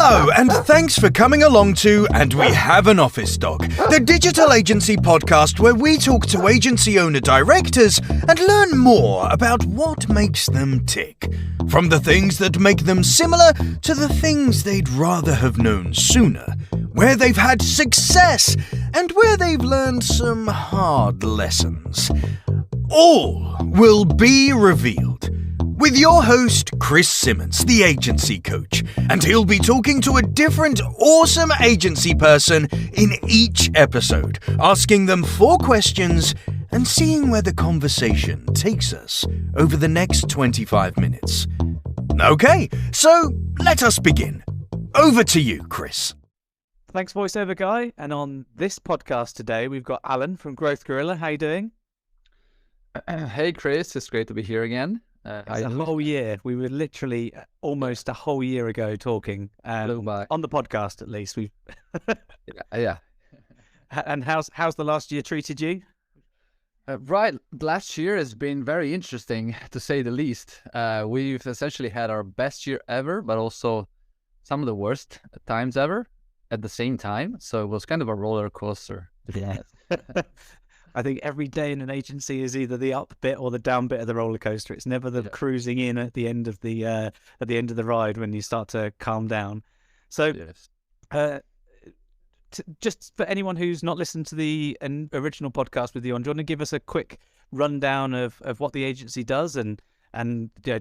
Hello, and thanks for coming along to And We Have an Office Dog, the digital agency podcast where we talk to agency owner-directors and learn more about what makes them tick. From the things that make them similar to the things they'd rather have known sooner, where they've had success and where they've learned some hard lessons. All will be revealed with your host, Chris Simmons, the agency coach, and he'll be talking to a different awesome agency person in each episode, asking them 4 questions and seeing where the conversation takes us over the next 25 minutes. Okay, so let us begin. Over to you, Chris. Thanks, voiceover guy. And on this podcast today, we've got Alan from Growth Gorilla. How you doing? Hey, Chris. It's great to be here again. It's a whole year. We were literally almost a whole year ago talking on the podcast. At least we've. Yeah. And how's the last year treated you? Right. Last year has been very interesting, to say the least. We've essentially had our best year ever, but also some of the worst times ever at the same time. So it was kind of a roller coaster, to be honest. I think every day in an agency is either the up bit or the down bit of the roller coaster. It's never the cruising in at the end of the ride when you start to calm down. So, just for anyone who's not listened to the original podcast with you on, do you want to give us a quick rundown of what the agency does and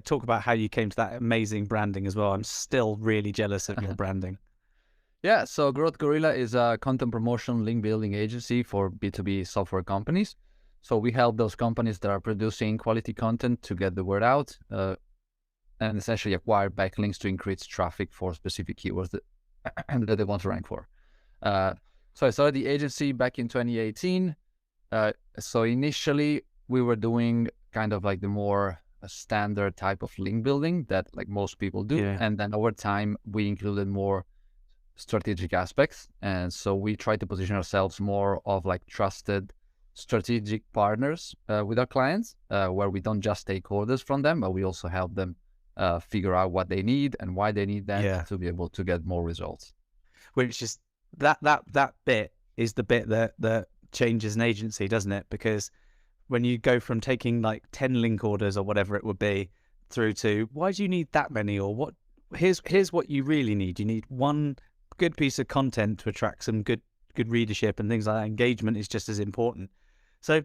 talk about how you came to that amazing branding as well? I'm still really jealous of your branding. Yeah, so Growth Gorilla is a content promotion link building agency for B2B software companies. So we help those companies that are producing quality content to get the word out and essentially acquire backlinks to increase traffic for specific keywords that they want to rank for. So I started the agency back in 2018. So initially we were doing kind of like the more standard type of link building that like most people do. Yeah. And then over time we included more strategic aspects, and so we try to position ourselves more of like trusted strategic partners with our clients, where we don't just take orders from them, but we also help them figure out what they need and why they need them to be able to get more results. Which is that bit is the bit that changes an agency, doesn't it? Because when you go from taking like 10 link orders or whatever it would be through to why do you need that many, or what here's what you really need. You need one good piece of content to attract some good readership and things like that. Engagement is just as important. So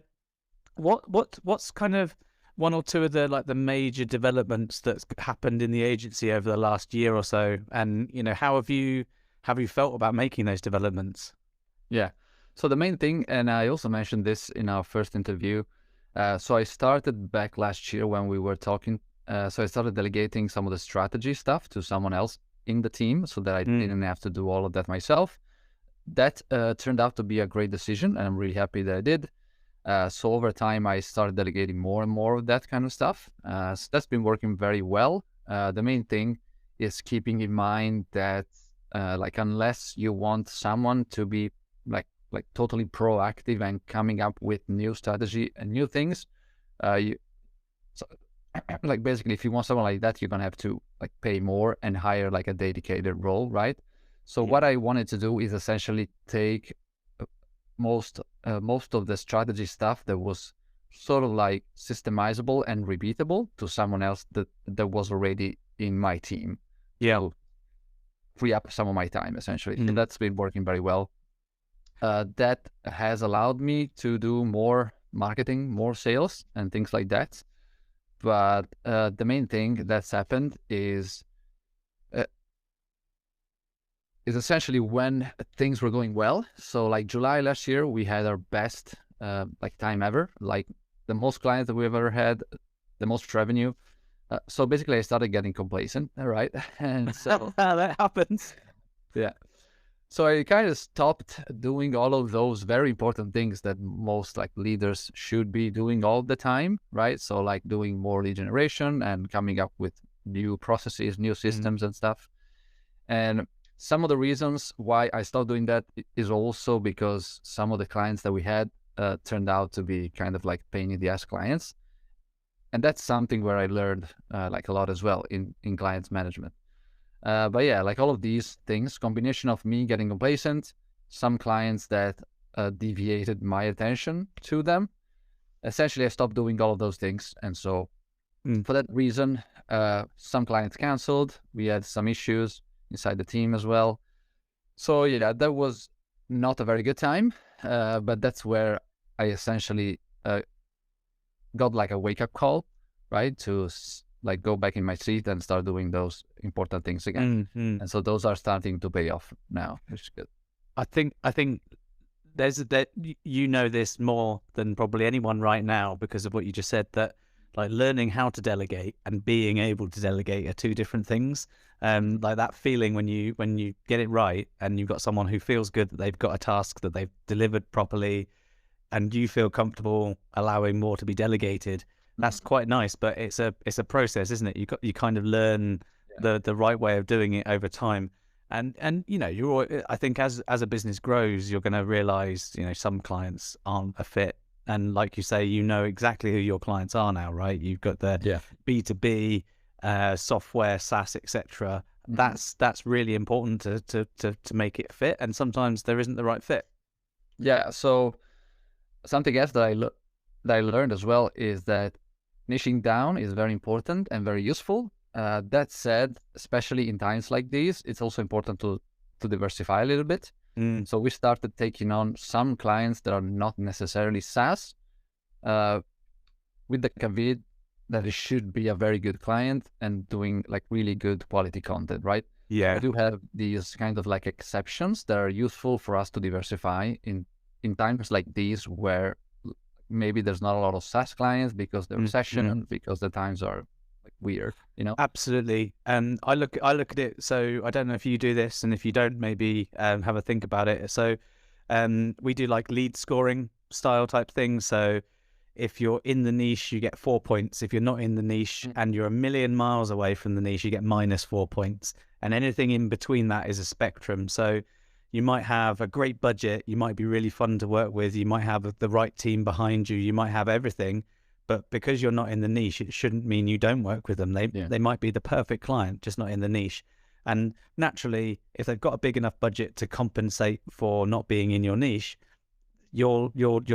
what's kind of one or two of the major developments that's happened in the agency over the last year or so, and how have you felt about making those developments? Yeah, so the main thing, and I also mentioned this in our first interview, so I started back last year when we were talking, so I started delegating some of the strategy stuff to someone else in the team so that I didn't have to do all of that myself. That turned out to be a great decision, and I'm really happy that I did. So over time, I started delegating more and more of that kind of stuff. So that's been working very well. The main thing is keeping in mind that unless you want someone to be like totally proactive and coming up with new strategy and new things, basically, if you want someone like that, you're gonna have to pay more and hire like a dedicated role, right? So what I wanted to do is essentially take most of the strategy stuff that was sort of like systemizable and repeatable to someone else that was already in my team. So free up some of my time essentially. And that's been working very well. That has allowed me to do more marketing, more sales, and things like that. But the main thing that's happened is essentially when things were going well. So like July last year, we had our best time ever, like the most clients that we've ever had, the most revenue. So basically I started getting complacent, right? And so that happens. Yeah. So I kind of stopped doing all of those very important things that most leaders should be doing all the time, right? So like doing more lead generation and coming up with new processes, new systems and stuff. And some of the reasons why I stopped doing that is also because some of the clients that we had turned out to be kind of like pain in the ass clients. And that's something where I learned a lot as well in clients management. But yeah, like all of these things, combination of me getting complacent, some clients that deviated my attention to them. Essentially, I stopped doing all of those things. And so for that reason, some clients canceled. We had some issues inside the team as well. So yeah, that was not a very good time. But that's where I essentially got like a wake-up call, right? To like go back in my seat and start doing those important things again. And so those are starting to pay off now, which is good. I think there's that you know this more than probably anyone right now because of what you just said, that like learning how to delegate and being able to delegate are two different things. Like that feeling when you get it right and you've got someone who feels good that they've got a task that they've delivered properly and you feel comfortable allowing more to be delegated, that's quite nice. But it's a process, isn't it? You kind of learn the right way of doing it over time. And you know, I think as a business grows, you're going to realize, you know, some clients aren't a fit. And like you say, you know exactly who your clients are now, right? You've got the B2B, software, SaaS, etc. That's really important to make it fit. And sometimes there isn't the right fit. Yeah. So something else that I learned as well is that niching down is very important and very useful. That said, especially in times like these, it's also important to diversify a little bit. So we started taking on some clients that are not necessarily SaaS, with the caveat that it should be a very good client and doing like really good quality content, right? Yeah. I do have these kind of like exceptions that are useful for us to diversify in times like these where maybe there's not a lot of SaaS clients because the recession, because the times are like weird, you know? Absolutely. And I look at it. So I don't know if you do this, and if you don't, maybe have a think about it. So we do like lead scoring style type things. So if you're in the niche, you get 4 points. If you're not in the niche and you're a million miles away from the niche, you get -4 points. And anything in between that is a spectrum. So you might have a great budget, you might be really fun to work with, you might have the right team behind you, you might have everything, but because you're not in the niche, it shouldn't mean you don't work with them. They might be the perfect client, just not in the niche. And naturally, if they've got a big enough budget to compensate for not being in your niche, you'll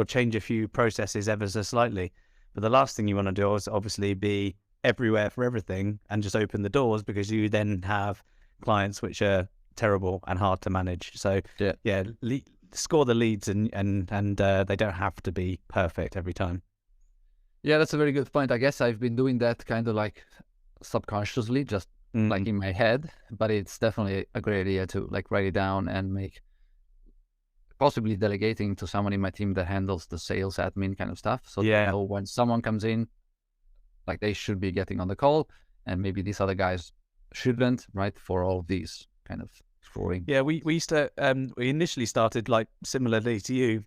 change a few processes ever so slightly. But the last thing you want to do is obviously be everywhere for everything and just open the doors, because you then have clients which are terrible and hard to manage. So score the leads and they don't have to be perfect every time. Yeah, that's a very good point. I guess I've been doing that kind of like subconsciously, just like in my head, but it's definitely a great idea to like write it down and make possibly delegating to someone in my team that handles the sales admin kind of stuff. So they know when someone comes in, like they should be getting on the call, and maybe these other guys shouldn't, right? For all these kind of scoring. Yeah, we used to we initially started like similarly to you,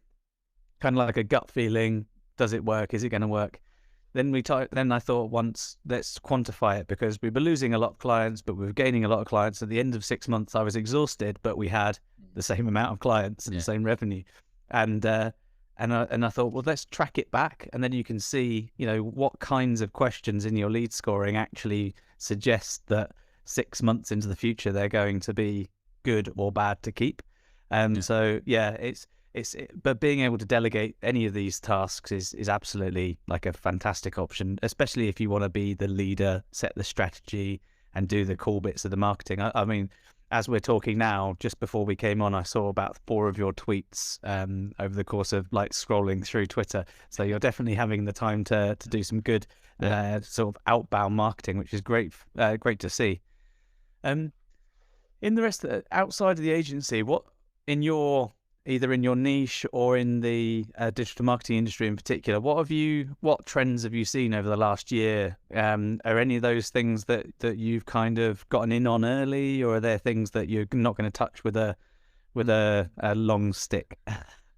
kind of like a gut feeling. Does it work? Is it going to work? Then then I thought, once let's quantify it, because we were losing a lot of clients, but we were gaining a lot of clients. At the end of 6 months, I was exhausted, but we had the same amount of clients and the same revenue. And I thought, well, let's track it back, and then you can see, you know, what kinds of questions in your lead scoring actually suggest that 6 months into the future they're going to be good or bad to keep. So yeah, but being able to delegate any of these tasks is absolutely like a fantastic option, especially if you want to be the leader, set the strategy, and do the cool bits of the marketing. I mean, as we're talking now, just before we came on, I saw about 4 of your tweets over the course of like scrolling through Twitter. So you're definitely having the time to do some good sort of outbound marketing, which is great to see. In the rest of outside of the agency, what either in your niche or in the digital marketing industry in particular, what trends have you seen over the last year? Are any of those things that you've kind of gotten in on early, or are there things that you're not going to touch with a long stick?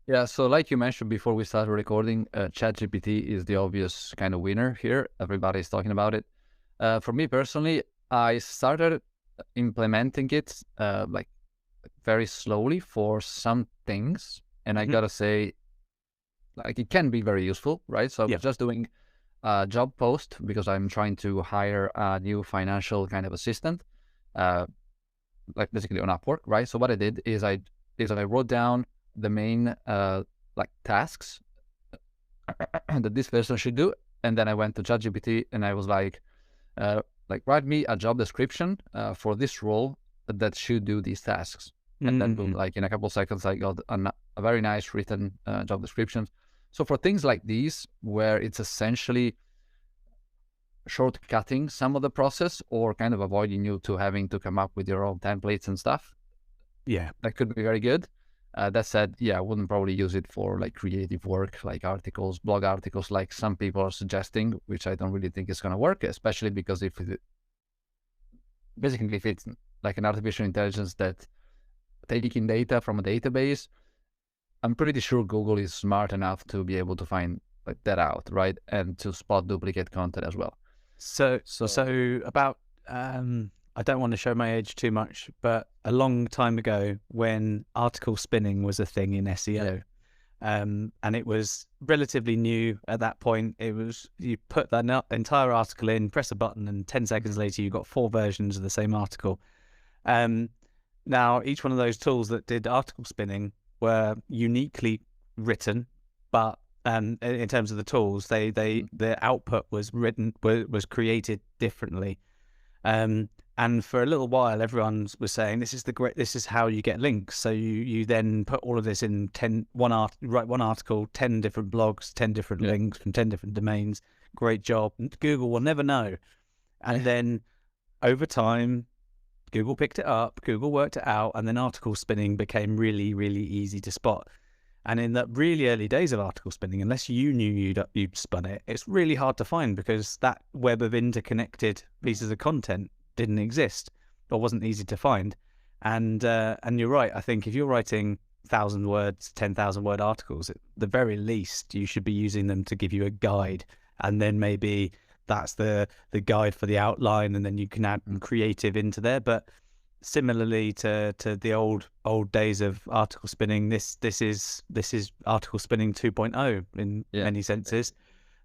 Yeah, so like you mentioned before we started recording, ChatGPT is the obvious kind of winner here. Everybody's talking about it. For me personally, I started implementing it like very slowly for some things, and I gotta say, like, it can be very useful, right? So I was just doing a job post because I'm trying to hire a new financial kind of assistant. like basically on Upwork, right? So what I did is I wrote down the main like tasks that this person should do, and then I went to ChatGPT and I was like write me a job description for this role that should do these tasks. And then boom, like in a couple of seconds, I got a very nice written job description. So for things like these, where it's essentially shortcutting some of the process or kind of avoiding you to having to come up with your own templates and stuff, Yeah, that could be very good. That said, yeah, I wouldn't probably use it for like creative work, like articles, blog articles, like some people are suggesting, which I don't really think is going to work, especially because if it's like an artificial intelligence that taking data from a database, I'm pretty sure Google is smart enough to be able to find like that out, right? And to spot duplicate content as well. So about I don't want to show my age too much, but a long time ago when article spinning was a thing in SEO, and it was relatively new at that point. It was, you put that entire article in, press a button, and 10 seconds later you got 4 versions of the same article. Now each one of those tools that did article spinning were uniquely written, but in terms of the tools, their output was created differently. And for a little while, everyone was saying this is how you get links. So you then put all of this in write one article, 10 different blogs, 10 different links from 10 different domains. Great job. Google will never know. And then over time, Google picked it up, Google worked it out, and then article spinning became really, really easy to spot. And in the really early days of article spinning, unless you knew you'd spun it, it's really hard to find because that web of interconnected pieces of content didn't exist or wasn't easy to find. And you're right. I think if you're writing 1,000 words, 10,000 word articles, at the very least, you should be using them to give you a guide, and then maybe that's the guide for the outline, and then you can add creative into there. But similarly to the old days of article spinning, this is article spinning 2.0 in many senses.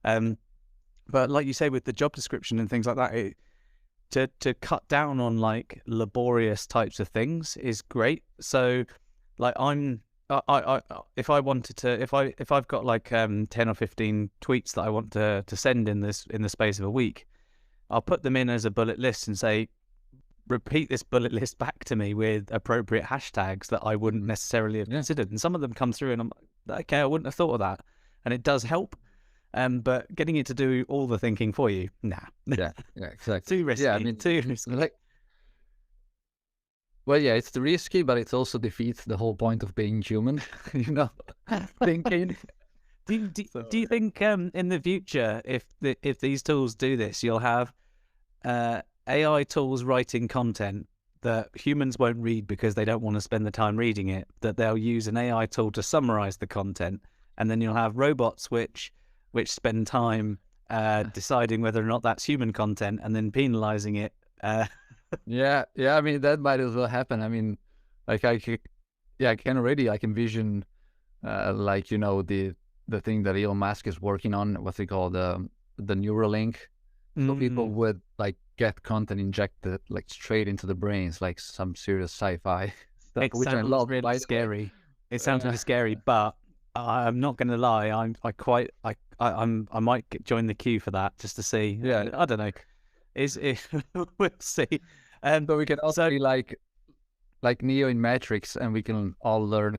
But like you say, with the job description and things like that, to cut down on like laborious types of things is great. So like if I've got like 10 or 15 tweets that I want to send in the space of a week, I'll put them in as a bullet list and say, repeat this bullet list back to me with appropriate hashtags that I wouldn't necessarily have considered. And some of them come through and I'm like, okay, I wouldn't have thought of that. And it does help. But getting it to do all the thinking for you, nah. Yeah, exactly. Too risky. Yeah, I mean, too risky. Well, yeah, it's risky, but it also defeats the whole point of being human, you know, thinking. Do you think in the future, if these tools do this, you'll have AI tools writing content that humans won't read because they don't want to spend the time reading it, that they'll use an AI tool to summarize the content, and then you'll have robots which spend time deciding whether or not that's human content and then penalizing it. Yeah, I mean, that might as well happen. I mean, like I can already like envision like, you know, the thing that Elon Musk is working on, what's it called, the Neuralink. So people would like get content injected like straight into the brains, like some serious sci-fi stuff, which I love. Really scary. It sounds really scary, but I'm not going to lie. I might join the queue for that just to see. Yeah, I don't know. We'll see. But we can also be like Neo in Matrix, and we can all learn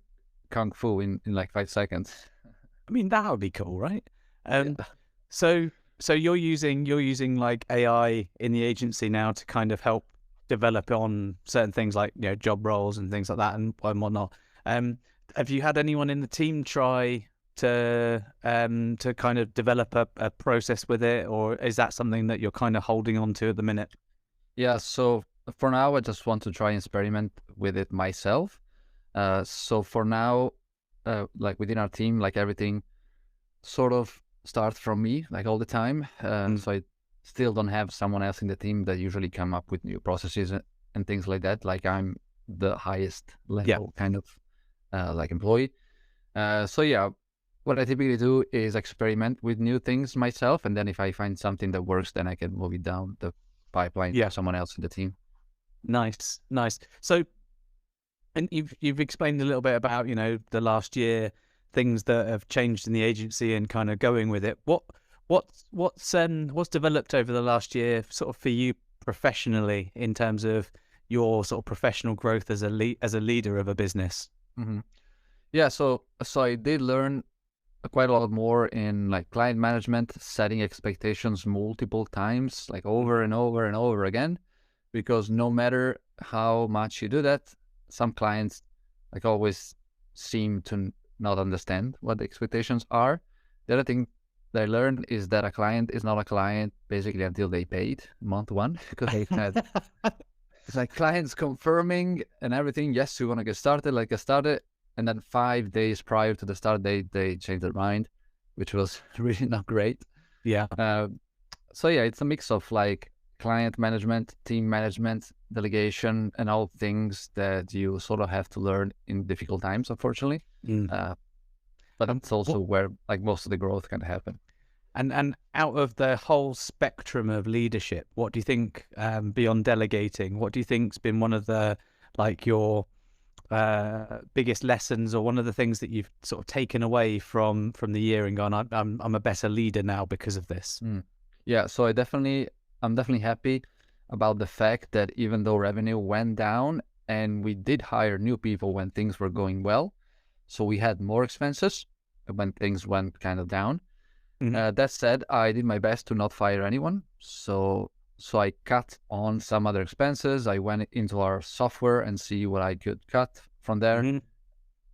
kung fu in like 5 seconds. I mean, that would be cool, right? So you're using like AI in the agency now to kind of help develop on certain things like, you know, job roles and things like that and whatnot. Have you had anyone in the team try to kind of develop a process with it, or is that something that you're kind of holding on to at the minute? Yeah, so for now, I just want to try and experiment with it myself. So for now, like within our team, like everything sort of starts from me, like all the time. So I still don't have someone else in the team that usually come up with new processes and things like that. Like I'm the highest level kind of like employee. So yeah, what I typically do is experiment with new things myself, and then if I find something that works, then I can move it down the pipeline to someone else in the team. Nice, nice. So, and you've explained a little bit about, you know, the last year, things that have changed in the agency and kind of going with it. What's developed over the last year, sort of for you professionally, in terms of your sort of professional growth as a leader of a business? Hmm. Yeah, so I did learn quite a lot more in like client management, setting expectations multiple times, like over and over and over again, because no matter how much you do that, some clients like always seem to not understand what the expectations are. The other thing that I learned is that a client is not a client basically until they paid month one, because they had it's like clients confirming and everything. Yes, we want to get started, like get started. And then 5 days prior to the start date, they changed their mind, which was really not great. Yeah. So yeah, it's a mix of like client management, team management, delegation, and all things that you sort of have to learn in difficult times, unfortunately. But that's also where like most of the growth can happen. And out of the whole spectrum of leadership, what do you think, beyond delegating, what do you think's been one of the, like, your biggest lessons, or one of the things that you've sort of taken away from the year and gone, I'm a better leader now because of this? Yeah, so I'm definitely happy about the fact that even though revenue went down and we did hire new people when things were going well, so we had more expenses when things went kind of down. That said, I did my best to not fire anyone. So I cut on some other expenses. I went into our software and see what I could cut from there,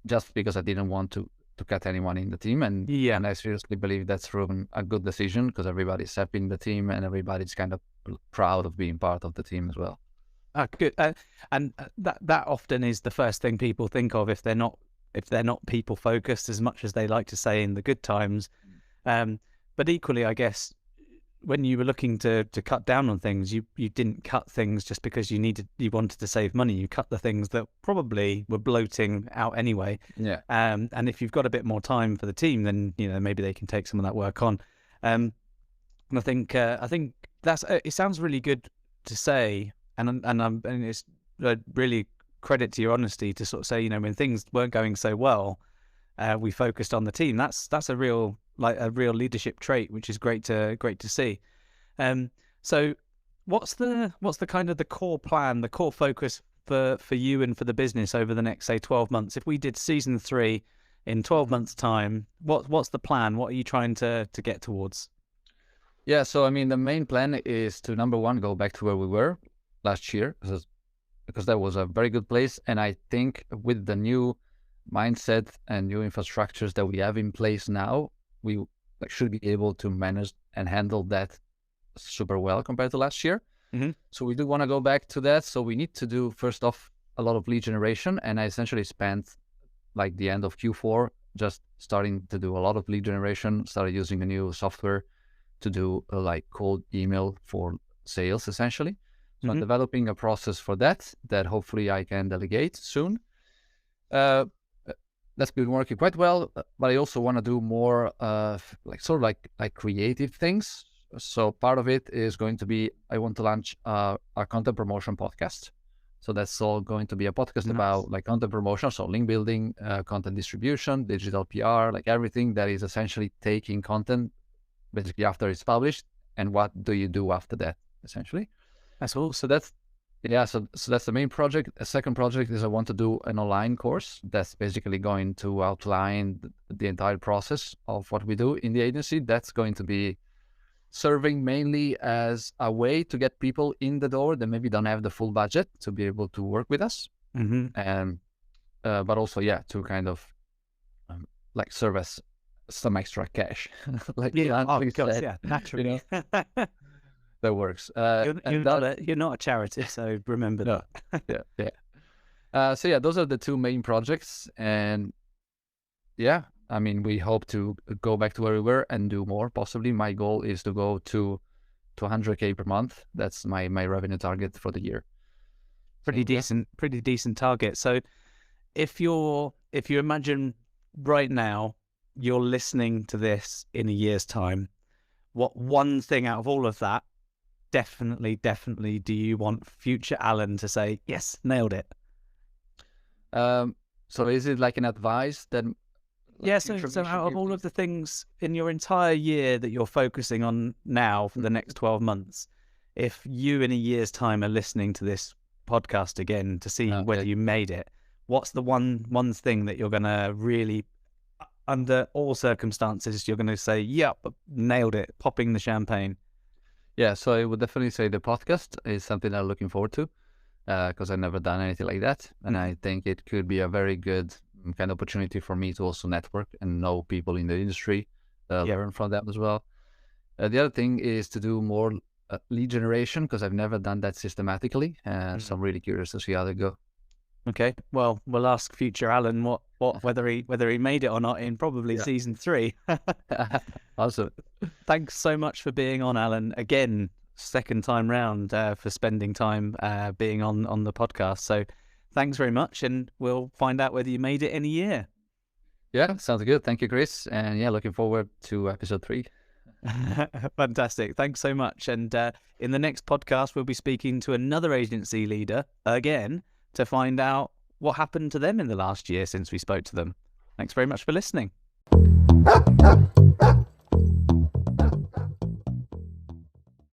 just because I didn't want to cut anyone in the team. And I seriously believe that's proven a good decision, because everybody's happy in the team and everybody's kind of proud of being part of the team as well. Good. And that often is the first thing people think of if they're not people focused, as much as they like to say in the good times. But equally, I guess, when you were looking to cut down on things, you didn't cut things just because you wanted to save money. You cut the things that probably were bloating out anyway. Yeah. And if you've got a bit more time for the team, then, you know, maybe they can take some of that work on. And I think that's it. Sounds really good to say, and it's really credit to your honesty to sort of say, you know, when things weren't going so well, we focused on the team. That's a real leadership trait, which is great to see. So what's the kind of the core plan, the core focus for you and for the business over the next, say, 12 months? If we did season 3 in 12 months time, what's the plan? What are you trying to get towards? Yeah, so I mean, the main plan is to, number one, go back to where we were last year, because that was a very good place. And I think with the new mindset and new infrastructures that we have in place now, we should be able to manage and handle that super well compared to last year. So we do want to go back to that. So we need to do, first off, a lot of lead generation. And I essentially spent like the end of Q4 just starting to do a lot of lead generation, started using a new software to do like cold email for sales, essentially. So I'm developing a process for that hopefully I can delegate soon. That's been working quite well, but I also want to do more like creative things. So part of it is going to be, I want to launch a content promotion podcast. So that's all going to be a podcast about like content promotion, so link building, content distribution, digital PR, like everything that is essentially taking content basically after it's published, and what do you do after that, essentially. That's all. So that's that's the main project. A second project is I want to do an online course that's basically going to outline the entire process of what we do in the agency. That's going to be serving mainly as a way to get people in the door that maybe don't have the full budget to be able to work with us. And but also, to kind of like serve as some extra cash. Like naturally. You know? That works. You're not a charity, so remember that. So those are the two main projects, and I mean, we hope to go back to where we were and do more. Possibly, my goal is to go to 100K per month. That's my revenue target for the year. Pretty decent target. So, if you imagine right now you're listening to this in a year's time, what one thing out of all of that definitely do you want future Alan to say, yes, nailed it? So is it like an advice that? Yeah, so out of all of the things in your entire year that you're focusing on now for the next 12 months, if you in a year's time are listening to this podcast again to see whether you made it, what's the one thing that you're going to really, under all circumstances, you're going to say, yep, nailed it, popping the champagne? Yeah, so I would definitely say the podcast is something I'm looking forward to, because I've never done anything like that. And I think it could be a very good kind of opportunity for me to also network and know people in the industry, learn from them as well. The other thing is to do more lead generation, because I've never done that systematically. So I'm really curious to see how they go. Okay, well, we'll ask future Alan whether he made it or not in probably season 3. Awesome. Thanks so much for being on, Alan. Again, second time round, for spending time being on the podcast. So thanks very much, and we'll find out whether you made it in a year. Yeah, sounds good. Thank you, Chris. And yeah, looking forward to episode 3. Fantastic. Thanks so much. And in the next podcast, we'll be speaking to another agency leader again to find out what happened to them in the last year since we spoke to them. Thanks very much for listening.